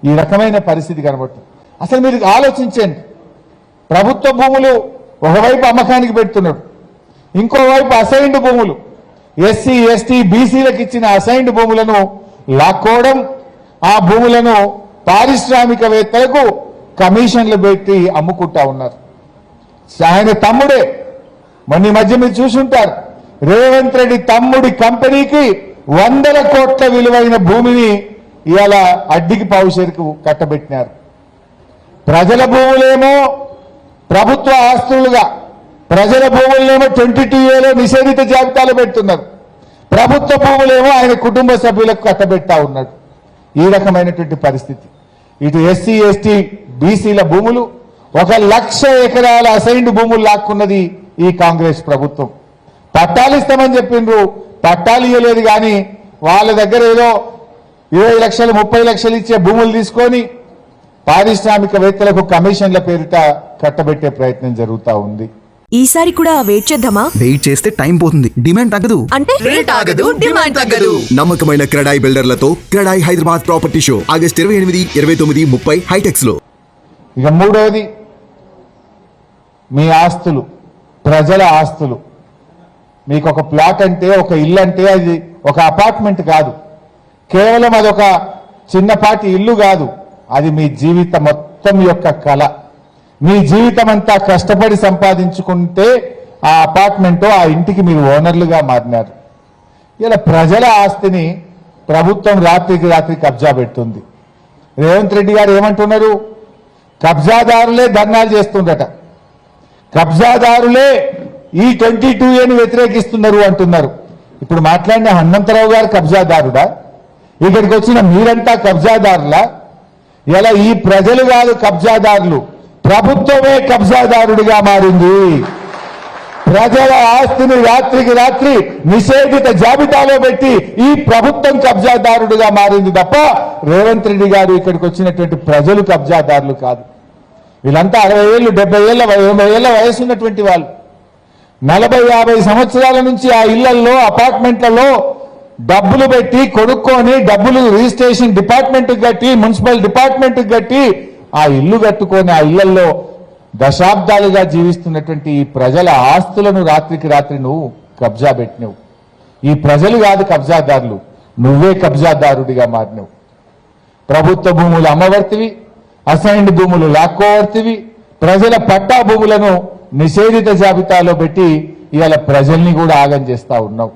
ఈ రకమైన పరిస్థితి కనబడుతుంది. అసలు మీరు ఆలోచించండి, ప్రభుత్వ భూములు ఒకవైపు అమ్మకానికి పెడుతున్నాడు, ఇంకోవైపు అసైన్డ్ భూములు ఎస్సీ ఎస్టీ బీసీలకు ఇచ్చిన అసైన్డ్ భూములను లాక్కోవడం, ఆ భూములను పారిశ్రామికవేత్తలకు కమిషన్లు పెట్టి అమ్ముకుంటా ఉన్నారు. ఆయన తమ్ముడే, మొన్న మధ్య మీరు చూసుంటారు, రేవంత్ రెడ్డి తమ్ముడి కంపెనీకి 100 కోట్ల విలువైన భూమిని ఇవాళ అడ్డికి పావుషేరుకు కట్టబెట్టినారు. ప్రజల భూములేమో ప్రభుత్వ ఆస్తులుగా, ప్రజల భూములనేమో 22A నిషేధిత జాబితాలో పెడుతున్నారు, ప్రభుత్వ భూములేమో ఆయన కుటుంబ సభ్యులకు కట్టబెట్టా ఉన్నాడు. ఈ రకమైనటువంటి పరిస్థితి. ఇటు ఎస్సీ ఎస్టీ బీసీల భూములు 1,00,000 ఎకరాల అసైన్డ్ భూములు లాక్కున్నది ఈ కాంగ్రెస్ ప్రభుత్వం. పట్టాలు ఇస్తామని చెప్పిండ్రు, పట్టాలు ఇవ్వలేదు. కానీ వాళ్ళ దగ్గర ఏదో 20 లక్షలు 30 లక్షలు ఇచ్చే భూములు తీసుకొని పారిశ్రామికవేత్తలకు కమిషన్ల పేరిట కట్టబెట్టే ప్రయత్నం జరుగుతూ ఉంది. ఈసారి కూడా వెయిట్ చేద్దామా? వెయిట్ చేస్తే టైం పోతుంది, డిమాండ్ తగ్గదు. అంటే రేట్ ఆగదు, డిమాండ్ తగ్గదు. నమ్మకమైన క్రెడాయి బిల్డర్లతో CREDAI Hyderabad property show August 28, 29, 30 HITEX లో. ఇక మూడవది, మీ ఆస్తులు, ప్రజల ఆస్తులు. మీకు ఒక ప్లాట్ అంటే, ఒక ఇల్లు అంటే అది ఒక అపార్ట్మెంట్ కాదు, కేవలం అదొక చిన్నపాటి ఇల్లు కాదు, అది మీ జీవితం మొత్తం యొక్క కళ. మీ జీవితం అంతా కష్టపడి సంపాదించుకుంటే ఆ అపార్ట్మెంట్, ఆ ఇంటికి మీరు ఓనర్లుగా మారినారు. ఇలా ప్రజల ఆస్తిని ప్రభుత్వం రాత్రికి రాత్రి కబ్జా పెడుతుంది. రేవంత్ రెడ్డి గారు ఏమంటున్నారు? కబ్జాదారులే ధర్నాలు చేస్తుండట, కబ్జాదారులే ఈ 22Aని వ్యతిరేకిస్తున్నారు అంటున్నారు. ఇప్పుడు మాట్లాడిన హనుమంతరావు గారు కబ్జాదారుడా? ఇక్కడికి వచ్చిన మీరంతా కబ్జాదారులా? ఇలా ఈ ప్రజలు కాదు కబ్జాదారులు, ప్రభుత్వమే కబ్జాదారుడిగా మారింది. ప్రజల ఆస్తిని రాత్రికి రాత్రి నిషేధిత జాబితాలో పెట్టి ఈ ప్రభుత్వం కబ్జాదారుడిగా మారింది తప్ప రేవంత్ రెడ్డి గారు ఇక్కడికి వచ్చినటువంటి ప్రజలు కబ్జాదారులు కాదు. వీళ్ళంతా 60 ఏళ్ళు 70 ఏళ్ళ 80 ఏళ్ళ వయసు ఉన్నటువంటి వాళ్ళు. 40-50 సంవత్సరాల నుంచి ఆ ఇళ్లలో అపార్ట్మెంట్లలో డబ్బులు పెట్టి కొనుక్కొని, డబ్బులు రిజిస్ట్రేషన్ డిపార్ట్మెంట్ కట్టి, మున్సిపల్ డిపార్ట్మెంట్ కట్టి ఆ ఇల్లు కట్టుకొని ఆ ఇళ్లలో దశాబ్దాలుగా జీవిస్తున్నటువంటి ఈ ప్రజల ఆస్తులను రాత్రికి రాత్రి నువ్వు కబ్జా పెట్టినవు. ఈ ప్రజలు కాదు కబ్జాదారులు, నువ్వే కబ్జాదారుడిగా మారినవు. ప్రభుత్వ భూములు అమ్మవర్తివి, అసైన్డ్ భూములు లాక్కోవర్తివి, ప్రజల పట్టా భూములను నిషేధిత జాబితాలో పెట్టి ఇవాళ ప్రజల్ని కూడా ఆగం చేస్తా ఉన్నావు.